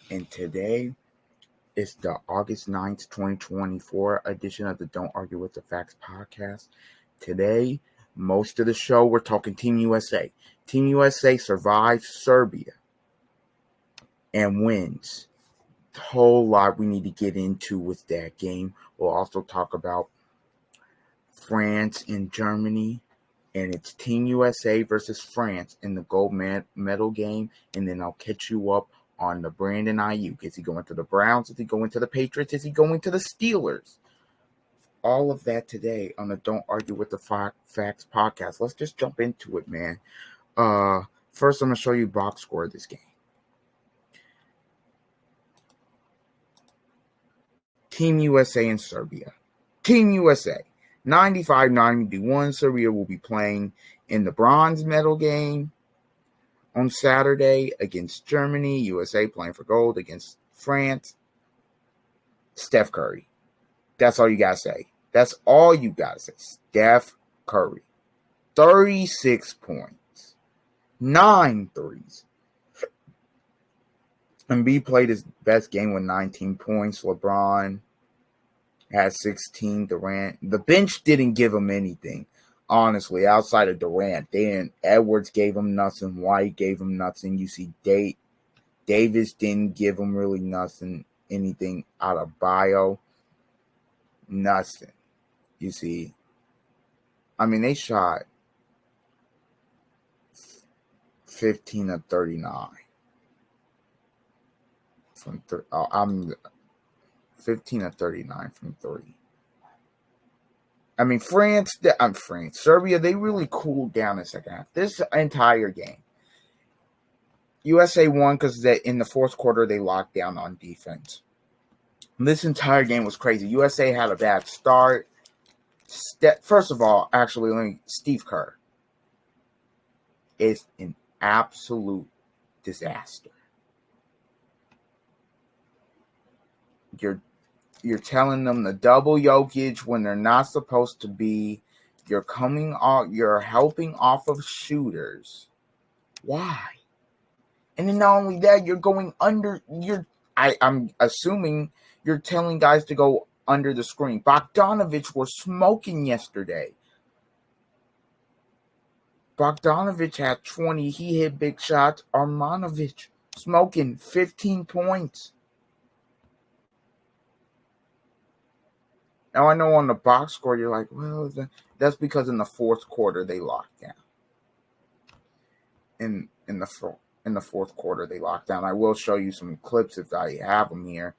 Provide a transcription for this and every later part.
And today is the August 9th, 2024 edition of the Don't Argue with the Facts podcast. Today, most of the show, we're talking Team USA. Team USA survives Serbia and wins. A whole lot we need to get into with that game. We'll also talk about France and Germany, and it's Team USA versus France in the gold medal game. And then I'll catch you up on the Brandon Aiyuk. Is he going to the Browns? Is he going to the Patriots? Is he going to the Steelers? All of that today on the Don't Argue with the Facts podcast. Let's just jump into it, man. First, I'm going to show you box score of this game. Team USA and Serbia. Team USA, 95-91. Serbia will be playing in the bronze medal game on Saturday against Germany. USA playing for gold against France. Steph Curry. That's all you got to say. That's all you got to say. Steph Curry. 36 points. 9 threes. Embiid played his best game with 19 points. LeBron had 16. Durant. The bench didn't give him anything. Honestly, outside of Durant, Edwards gave him nothing. White gave him nothing. You see, Davis didn't give him really nothing. Anything out of Bio. Nothing. You see, I mean, they shot 15 of 39 from 15 of 39 from 3. I mean, Serbia, they really cooled down in the second half. This entire game, USA won because in the fourth quarter, they locked down on defense. This entire game was crazy. USA had a bad start. First of all, Steve Kerr is an absolute disaster. You're telling them to double Jokic when they're not supposed to be. You're helping off of shooters. Why? And then not only that, you're going under. I'm assuming you're telling guys to go under the screen. Bogdanovic was smoking yesterday. Bogdanovic had 20. He hit big shots. Armanovic smoking 15 points. Now, I know on the box score, you're like, well, that's because in the fourth quarter, they locked down. In the fourth quarter, they locked down. I will show you some clips if I have them here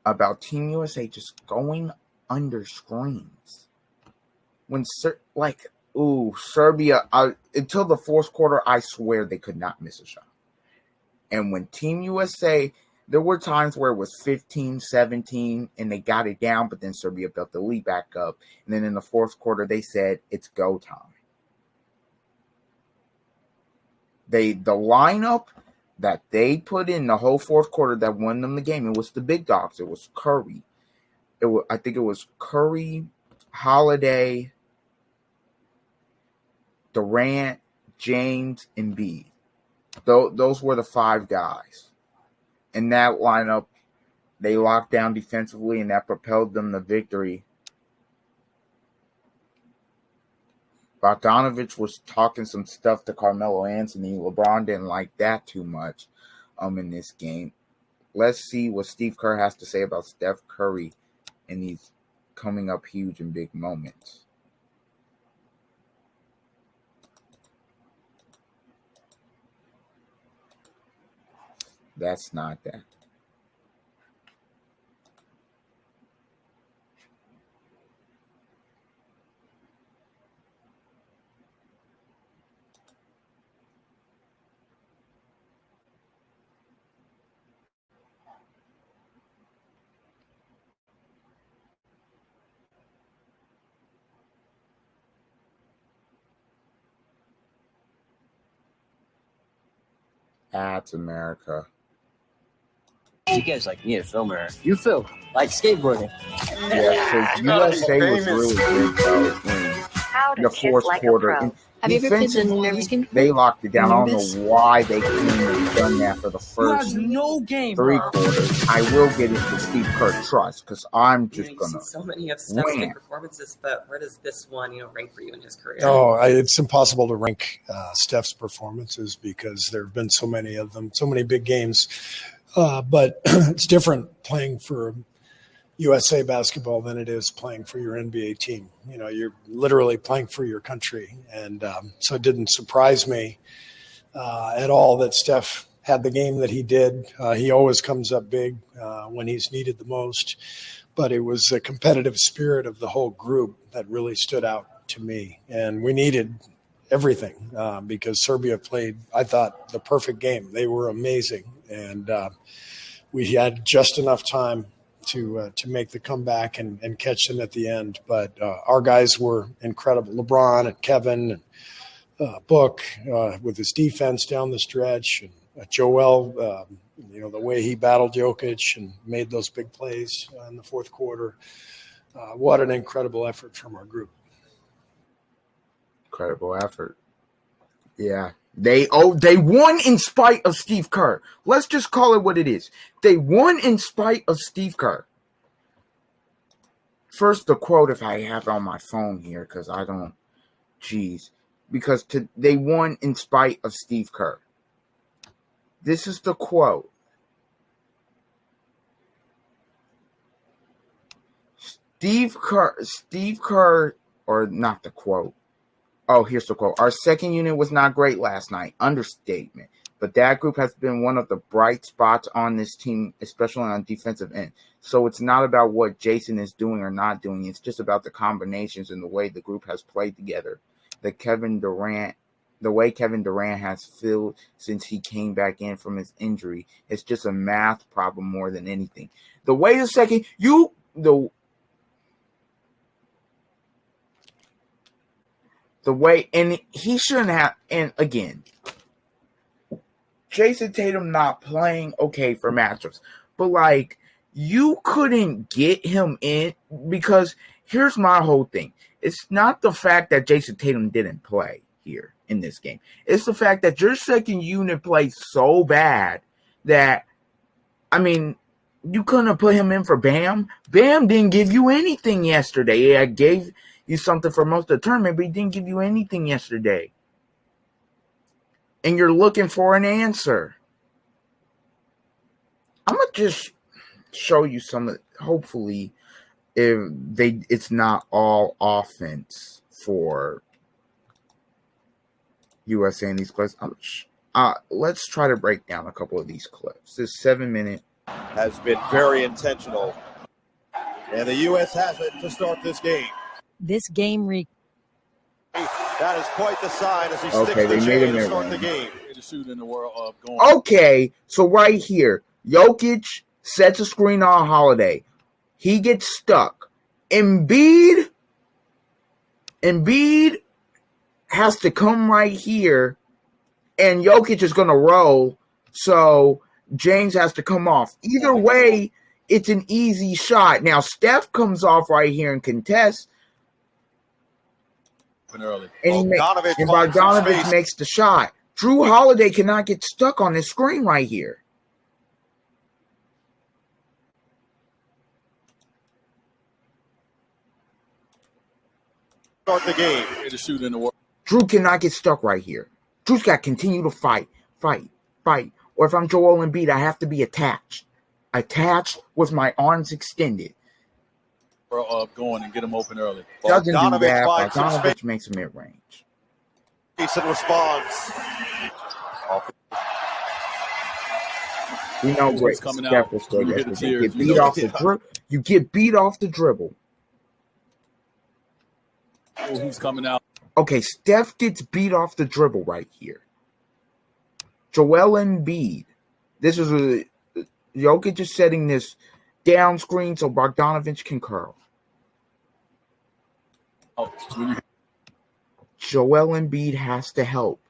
about Team USA just going under screens. Serbia, until the fourth quarter, I swear they could not miss a shot. And when Team USA, there were times where it was 15, 17, and they got it down, but then Serbia built the lead back up. And then in the fourth quarter, they said, it's go time. The lineup that they put in the whole fourth quarter that won them the game, it was the big dogs. It was Curry. I think it was Curry, Holiday, Durant, James, and Embiid. Those were the 5 guys. In that lineup, they locked down defensively, and that propelled them to victory. Bogdanovic was talking some stuff to Carmelo Anthony. LeBron didn't like that too much in this game. Let's see what Steve Kerr has to say about Steph Curry and these coming up huge and big moments. That's not that. That's America. You guys need a filmer. You film like skateboarding. Yeah, so USA was really good though in the fourth quarter. Have you ever played the Nevis game before? They locked it down. I don't Nevis? know why they couldn't have done that for the first no game, three quarters. I will get into Steve Kerr trust because I'm just You've gonna seen so many of Steph's win. big performances, but where does this one, rank for you in his career? It's impossible to rank Steph's performances because there have been so many of them, so many big games. But it's different playing for USA basketball than it is playing for your NBA team. You're literally playing for your country. And so it didn't surprise me at all that Steph had the game that he did. He always comes up big when he's needed the most. But it was the competitive spirit of the whole group that really stood out to me. And we needed everything because Serbia played, I thought, the perfect game. They were amazing. And we had just enough time to make the comeback and catch them at the end. But our guys were incredible. LeBron and Kevin and Book with his defense down the stretch. And Joel, the way he battled Jokic and made those big plays in the fourth quarter. What an incredible effort from our group. Incredible effort. Yeah. They won in spite of Steve Kerr. Let's just call it what it is. They won in spite of Steve Kerr. First, the quote, if I have it on my phone here, because I don't, because they won in spite of Steve Kerr. This is the quote. Steve Kerr, or not the quote. Oh, here's the quote. Our second unit was not great last night. Understatement. But that group has been one of the bright spots on this team, especially on defensive end. So it's not about what Jason is doing or not doing. It's just about the combinations and the way the group has played together. The way Kevin Durant has filled since he came back in from his injury. It's just a math problem more than anything. And he shouldn't have, and again, Jason Tatum not playing okay for matchups, but you couldn't get him in because here's my whole thing. It's not the fact that Jason Tatum didn't play here in this game. It's the fact that your second unit played so bad that, you couldn't have put him in for Bam. Bam didn't give you anything yesterday. Yeah, I gave you something for most of the tournament, but he didn't give you anything yesterday. And you're looking for an answer. I'm going to just show you some, hopefully, it's not all offense for USA in these clips. Let's try to break down a couple of these clips. This 7-minute has been very intentional. And the U.S. has it to start this game. This game That is quite the sign as he sticks the chain to start the game. Okay, so right here, Jokic sets a screen on Holiday. He gets stuck. Embiid has to come right here, and Jokic is going to roll, so James has to come off. Either way, it's an easy shot. Now, Steph comes off right here and contests, Early. and Bogdanovich makes the shot. Drew Holiday cannot get stuck on this screen right here. Start the game. Drew cannot get stuck right here. Drew's got to continue to fight. Or if I'm Joel Embiid, I have to be attached with my arms extended. Going and get him open early. Doesn't do that. Bogdanovich makes a mid-range. Decent response. We know great. Steph will stay there. You get beat off the dribble. Oh, who's coming out? Okay, Steph gets beat off the dribble right here. Joel Embiid. This is Jokic is setting this down screen so Bogdanovich can curl. Joel Embiid has to help.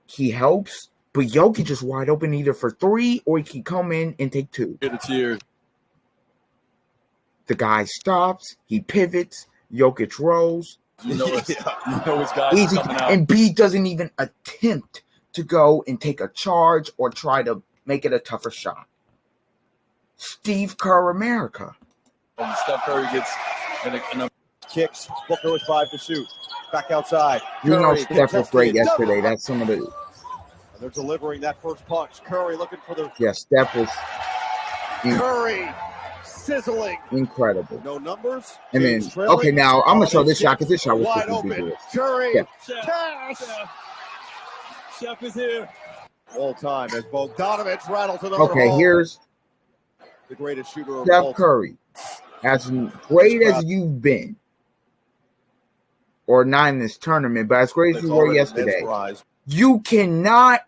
He helps, but Jokic is wide open either for three or he can come in and take two. The guy stops. He pivots. Jokic rolls. You know it's, Yeah. you know his guys Easy. coming out. And B doesn't even attempt to go and take a charge or try to make it a tougher shot. Steve Kerr, America. And Steph Curry gets in a Kicks. Booker with 5 to shoot. Back outside. You know Curry Steph was great contested. yesterday. That's some of the... And they're delivering that first punch. Curry looking for the... Yeah, Steph was Curry sizzling. incredible. No numbers. And then, James trailing. okay, now I'm going to show this shot because this shot was Wide supposed to be open. good. Curry. Yeah. Cash. Chef is here. All time as Bogdanovich rattles another Okay, hole. here's The greatest shooter of all Steph time. Curry. As great as you've been, or not in this tournament, but as great as It's you were already yesterday, mesmerized. you cannot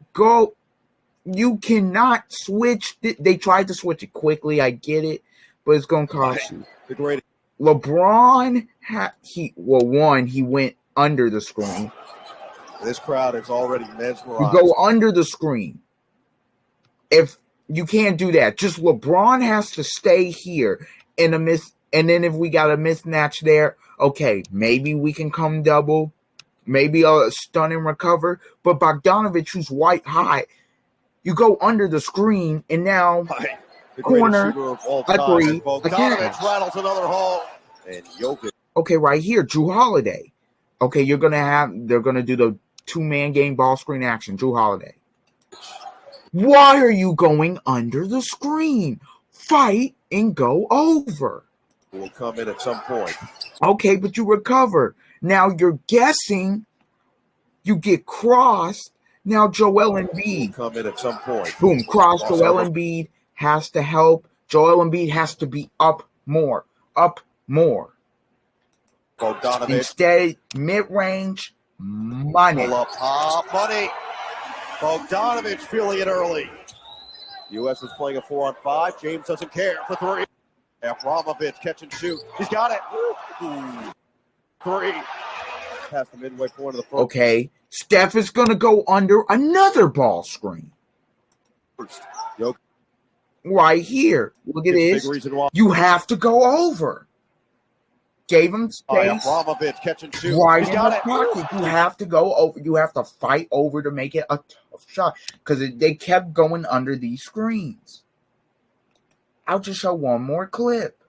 switch. They tried to switch it quickly. I get it, but it's going to cost you. The greatest. LeBron, he went under the screen. This crowd is already You mesmerized. go under the screen. If you can't do that, just LeBron has to stay here in a miss. And then if we got a mismatch there, okay, maybe we can come double, maybe a stun and recover. But Bogdanovich, who's white hot, you go under the screen, and now The corner, greatest shooter of all a time. three, As Bogdanovich a catch. rattles another hole. And Jokic. okay, right here, Drew Holiday. Okay, they're gonna do the 2-man game ball screen action, Drew Holiday. Why are you going under the screen? Fight and go over. Will come in at some point. Okay, but you recover. Now you're guessing. You get crossed. Now Joel Will Embiid. come in at some point. Boom, cross. Crossover. Joel Embiid has to help. Joel Embiid has to be up more. Up more. Bogdanovich. Instead, mid-range, money. Pull up. Money. Bogdanovich feeling it early. U.S. is playing a 4-on-5. James doesn't care for 3. Avramovich catch and shoot. He's got it. Ooh. 3. Past the midway point of the first. Okay, Steph is going to go under another ball screen. Jokic. Right here. Look at Big this. reason why. You have to go over. Gave him space. Avramovich catch and shoot. Right He's in got the it. pocket. You have to go over. You have to fight over to make it a tough shot because they kept going under these screens. I'll just show one more clip.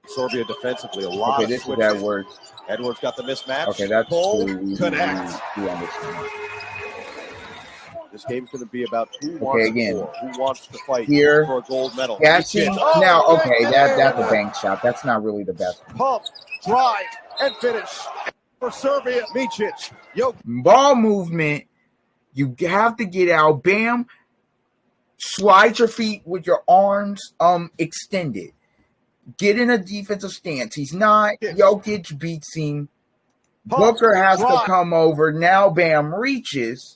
Serbia defensively a lot Okay, of this is switches. Edwards. Edwards got the mismatch. Okay, that's Pull, we connect. understand. This game's going to be about who wants again. more, who wants to fight Here. for a gold medal. Catching. Oh, Now, right okay, there. that's a bank shot. That's not really the best. Pump, drive, and finish for Serbia. Micic, Jokic. Ball movement. You have to get out. Bam. Slide your feet with your arms extended. Get in a defensive stance. He's not. Jokic beats him. Booker has to come over. Now Bam reaches.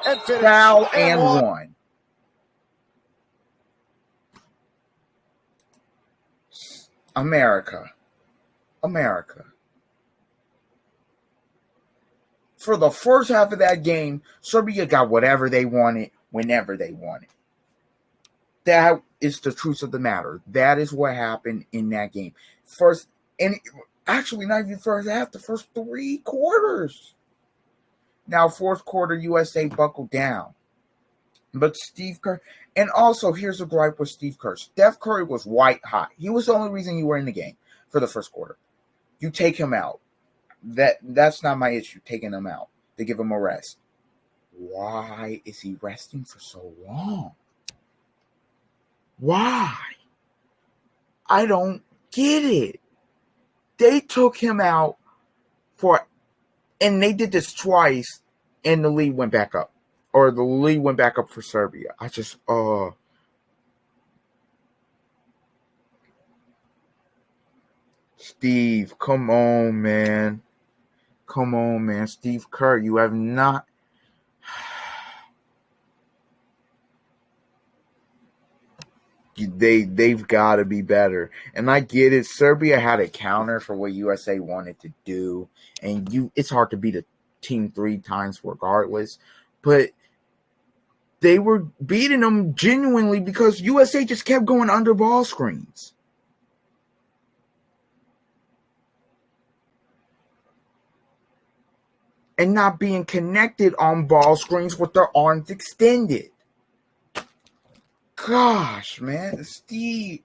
And finish. Foul and one. America. For the first half of that game, Serbia got whatever they wanted, whenever they wanted. That is the truth of the matter. That is what happened in that game. First, and actually not even first half, the first 3 quarters. Now, fourth quarter, USA buckled down. But Steve Kerr, and also here's a gripe with Steve Kerr. Steph Curry was white hot. He was the only reason you were in the game for the first quarter. You take him out. That's not my issue, taking him out. They give him a rest. Why is he resting for so long? Why? I don't get it. They took him out and they did this twice, and the lead went back up. Or the lead went back up for Serbia. I just, Steve, come on, man. Come on, man. Steve Kerr, you have not. They've got to be better. And I get it. Serbia had a counter for what USA wanted to do. And it's hard to beat a team 3 times regardless. But they were beating them genuinely because USA just kept going under ball screens. and not being connected on ball screens with their arms extended. Gosh, man, Steve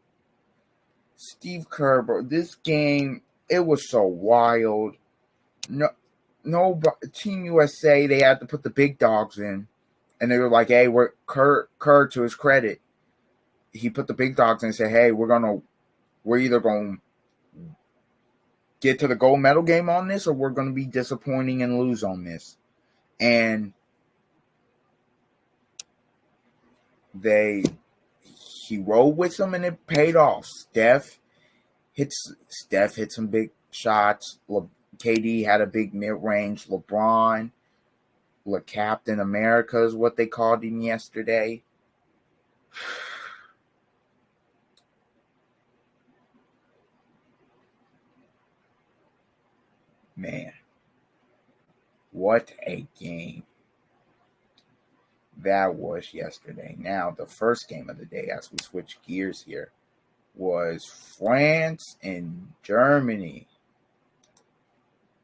Kerr, bro, this game, it was so wild. No, Team USA, they had to put the big dogs in, and they were like, "Hey, we're Kerr to his credit, he put the big dogs in and said, hey, we're either going to get to the gold medal game on this, or we're going to be disappointing and lose on this." And he rolled with them, and it paid off. Steph hit some big shots. KD had a big mid-range. LeBron, Captain America is what they called him yesterday. Man, what a game that was yesterday. Now, the first game of the day, as we switch gears here, was France and Germany.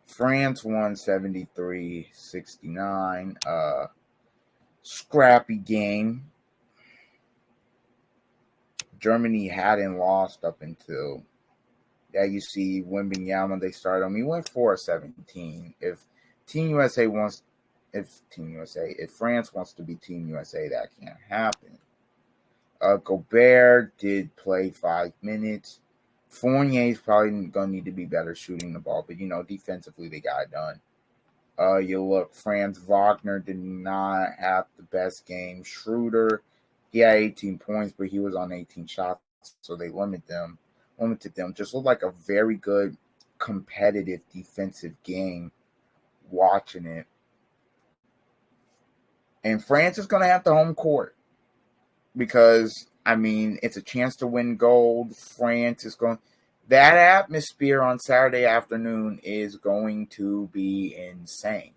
France won 73-69. Scrappy game. Germany hadn't lost up until that. You see Wembanyama, they started on me. Went 4-17. If France wants to be Team USA, that can't happen. Gobert did play 5 minutes. Fournier's probably going to need to be better shooting the ball, but, defensively they got it done. You look, Franz Wagner did not have the best game. Schroeder, he had 18 points, but he was on 18 shots, so they limited them. Just looked like a very good competitive defensive game watching it. And France is going to have the home court because, it's a chance to win gold. France is going – that atmosphere on Saturday afternoon is going to be insane.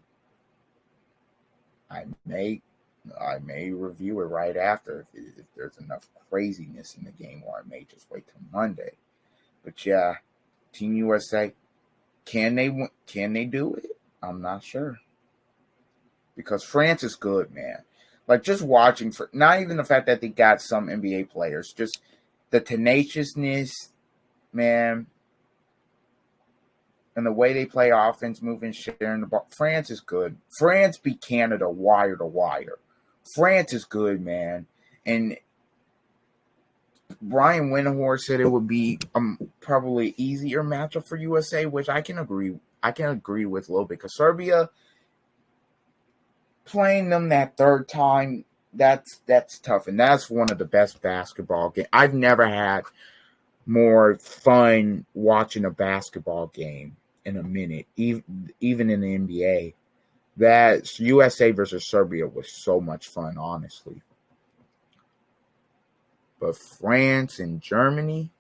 I may review it right after if there's enough craziness in the game, or I may just wait till Monday. But yeah, Team USA, can they do it? I'm not sure. Because France is good, man. Like, just watching, for not even the fact that they got some NBA players, just the tenaciousness, man, and the way they play offense, moving, sharing the ball. France is good. France beat Canada wire to wire. France is good, man. And Brian Windhorst said it would be probably easier matchup for USA, which I can agree with a little bit, because Serbia, playing them that third time, that's tough, and that's one of the best basketball games. I've never had more fun watching a basketball game in a minute, even in the NBA. That USA versus Serbia was so much fun, honestly. But France and Germany,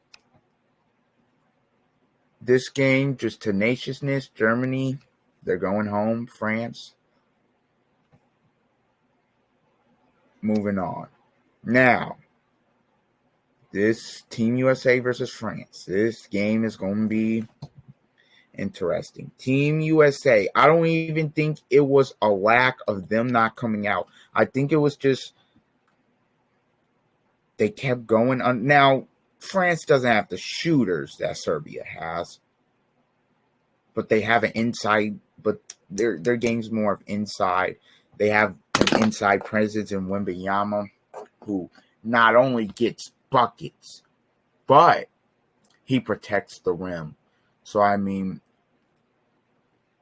this game, just tenaciousness. Germany, they're going home. France, moving on. Now, this Team USA versus France. This game is going to be interesting. Team USA, I don't even think it was a lack of them not coming out. I think it was just they kept going on. Now, France doesn't have the shooters that Serbia has, but they have an inside, but their game's more of inside. They have an inside presence in Wembanyama, who not only gets buckets, but he protects the rim. So,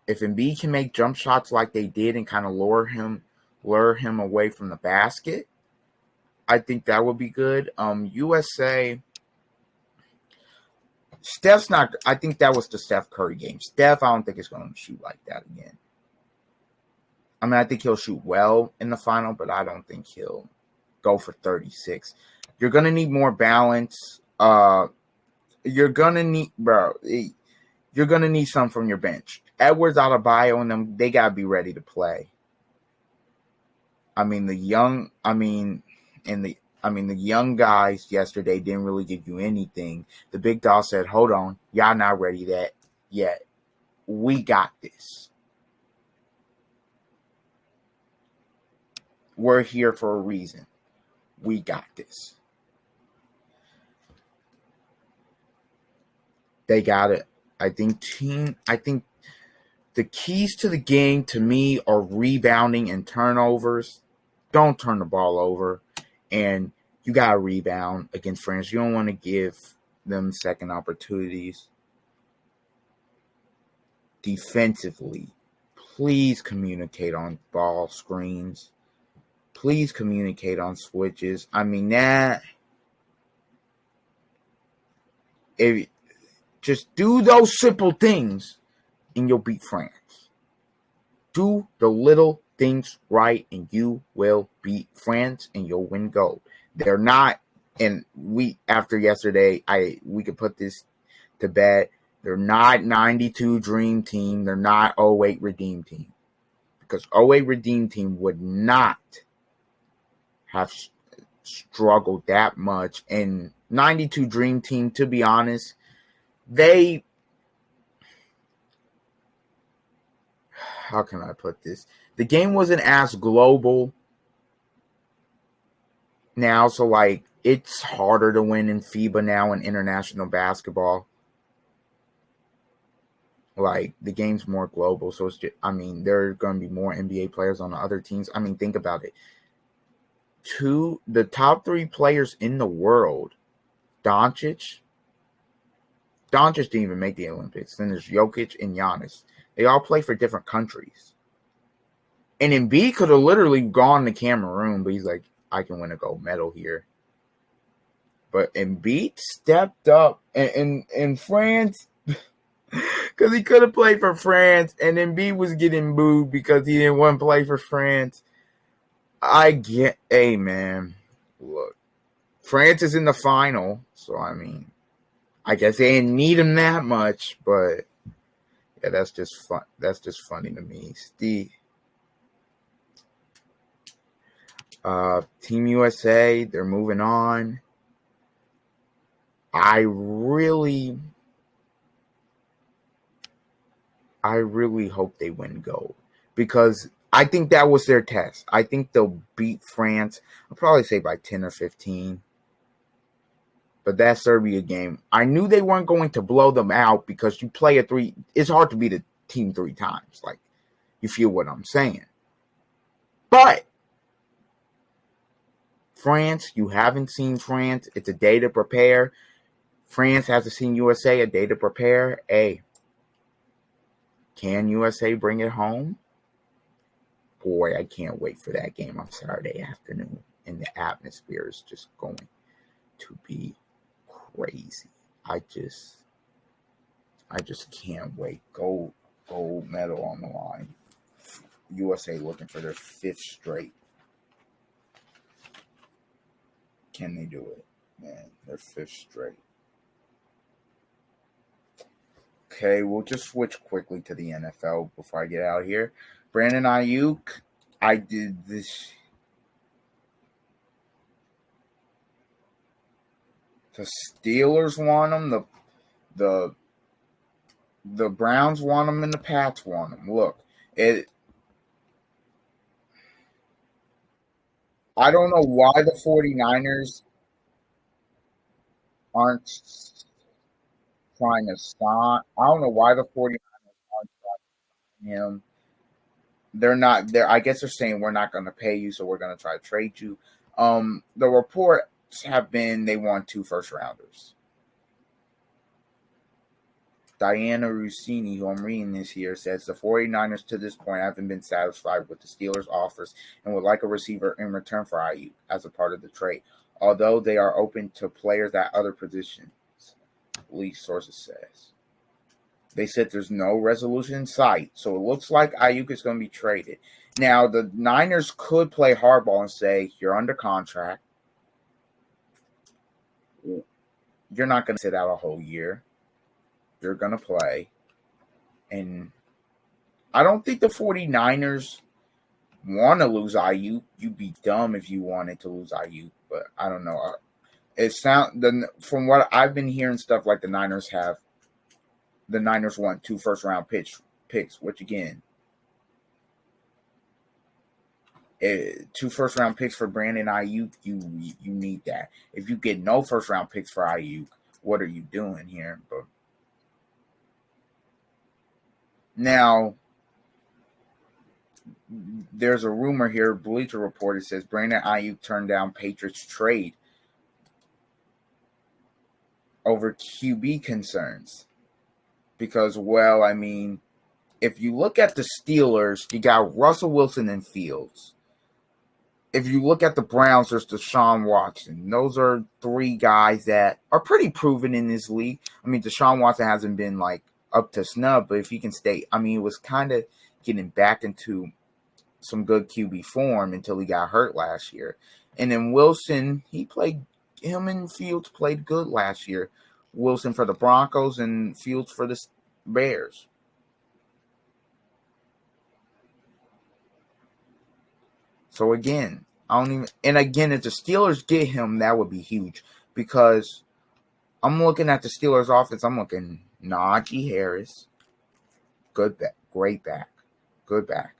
if Embiid can make jump shots like they did and kind of lure him away from the basket, I think that would be good. USA, Steph's not – I think that was the Steph Curry game. Steph, I don't think is going to shoot like that again. I think he'll shoot well in the final, but I don't think he'll go for 36. You're going to need more balance. You're going to need some from your bench. Edwards, Adebayo, and them, they got to be ready to play. The young guys yesterday didn't really give you anything. The big dog said, hold on, y'all not ready yet. We got this. We're here for a reason. We got this. They got it. I think the keys to the game to me are rebounding and turnovers. Don't turn the ball over. And you got to rebound against France. You don't want to give them second opportunities. Defensively, please communicate on ball screens. Please communicate on switches. I mean, if just do those simple things and you'll beat France. Do the little things right and you will beat France and you'll win gold. They're not, and after yesterday, we could put this to bed. They're not 92 Dream Team. They're not 08 Redeem Team. Because 08 Redeem Team would not have struggled that much. And 92 Dream Team, to be honest, how can I put this? The game wasn't as global now, so like it's harder to win in FIBA now in international basketball. Like the game's more global, so it's just, I mean, there are going to be more NBA players on the other teams. I mean, think about it. The top 3 players in the world, Doncic didn't even make the Olympics. Then there's Jokic and Giannis. They all play for different countries. And Embiid could have literally gone to Cameroon, but he's like, I can win a gold medal here. But Embiid stepped up in France because he could have played for France, and Embiid was getting booed because he didn't want to play for France. Hey, man, look, France is in the final, so I mean, I guess they didn't need him that much, but yeah, that's just fun. That's just funny to me. Team USA, they're moving on. I really hope they win gold because I think that was their test. I think they'll beat France. I'll probably say by 10 or 15. But that Serbia game, I knew they weren't going to blow them out because you play a 3. It's hard to beat a team 3 times. Like, you feel what I'm saying. But France, you haven't seen France. It's a day to prepare. France hasn't seen USA, a day to prepare. Hey, can USA bring it home? Boy, I can't wait for that game on Saturday afternoon. And the atmosphere is just going to be crazy. I just can't wait. Gold medal on the line. USA looking for their 5th straight. Can they do it? Man, their 5th straight. Okay, we'll just switch quickly to the NFL before I get out of here. Brandon Aiyuk, I did this. The Steelers want him. The Browns want him, and the Pats want him. Look, I don't know why the 49ers aren't trying to sign. I don't know why the 49ers aren't signing him. They're not there. I guess they're saying we're not going to pay you, so we're going to try to trade you. The reports have been they want 2 first-rounders. Diana Rossini, who I'm reading this here, says the 49ers to this point haven't been satisfied with the Steelers' offers and would like a receiver in return for Aiyuk as a part of the trade, although they are open to players at other positions, police sources says. They said there's no resolution in sight, so it looks like Aiyuk is going to be traded. Now, the Niners could play hardball and say, you're under contract. You're not going to sit out a whole year. You're going to play. And I don't think the 49ers want to lose Aiyuk. You'd be dumb if you wanted to lose Aiyuk, but I don't know. From what I've been hearing, stuff like the Niners want 2 first-round picks, which again, 2 first-round picks for Brandon Aiyuk, you need that. If you get no first-round picks for Aiyuk, what are you doing here? But now, there's a rumor here, Bleacher Report, it says Brandon Aiyuk turned down Patriots trade over QB concerns. Because, well, I mean, if you look at the Steelers, you got Russell Wilson and Fields. If you look at the Browns, there's Deshaun Watson. Those are 3 guys that are pretty proven in this league. I mean, Deshaun Watson hasn't been, like, up to snub, but if he can stay, I mean, it was kind of getting back into some good QB form until he got hurt last year. And then Wilson, him and Fields played good last year. Wilson for the Broncos and Fields for the Bears. So again, if the Steelers get him, that would be huge, because I'm looking at the Steelers offense. I'm looking Najee Harris, good back, great back, good back.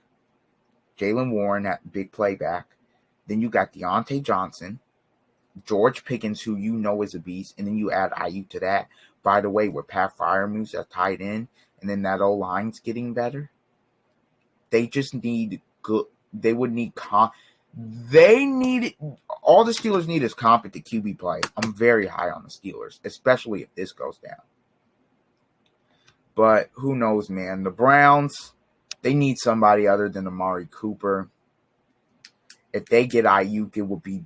Jalen Warren, that big play back. Then you got Deontay Johnson, George Pickens, who you know is a beast, and then you add Aiyuk to that. By the way, with Pat Freiermuth at tight end, and then that O-line's getting better. They just need good. They would need all the Steelers need is competent QB play. I'm very high on the Steelers, especially if this goes down. But who knows, man? The Browns, they need somebody other than Amari Cooper. If they get Aiyuk, it would be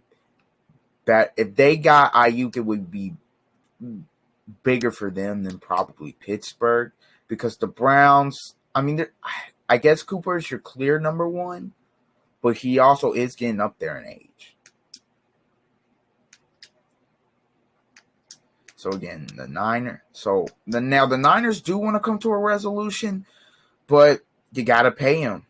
bad. If they got Aiyuk, it would be bigger for them than probably Pittsburgh, because the Browns, I mean, I guess Cooper is your clear number 1, but he also is getting up there in age. So again, the Niners do want to come to a resolution, but you got to pay him.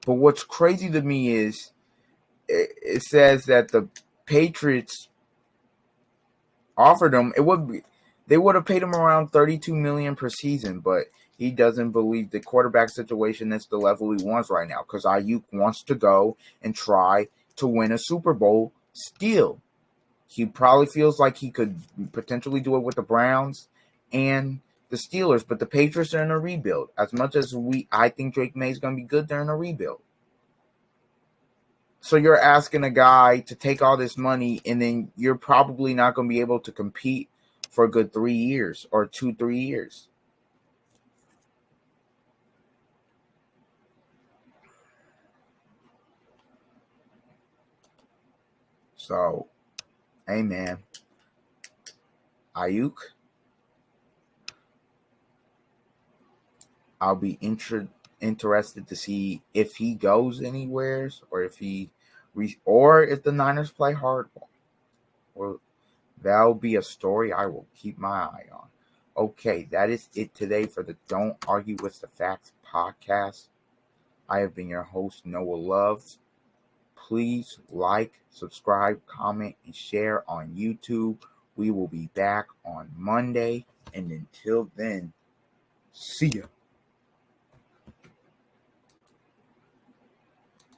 But what's crazy to me is it says that the Patriots offered him, they would have paid him around $32 million per season, but he doesn't believe the quarterback situation is the level he wants right now, because Aiyuk wants to go and try to win a Super Bowl still. He probably feels like he could potentially do it with the Browns and the Steelers, but the Patriots are in a rebuild. As much as I think Drake May is going to be good, they're in a rebuild. So you're asking a guy to take all this money, and then you're probably not going to be able to compete for a good 3 years or 2-3 years. So, hey man, Aiyuk, I'll be interested to see if he goes anywhere, or if if the Niners play hardball. Well, that'll be a story I will keep my eye on. Okay, that is it today for the Don't Argue with the Facts podcast. I have been your host, Noah Love. Please like, subscribe, comment, and share on YouTube. We will be back on Monday. And until then, see ya.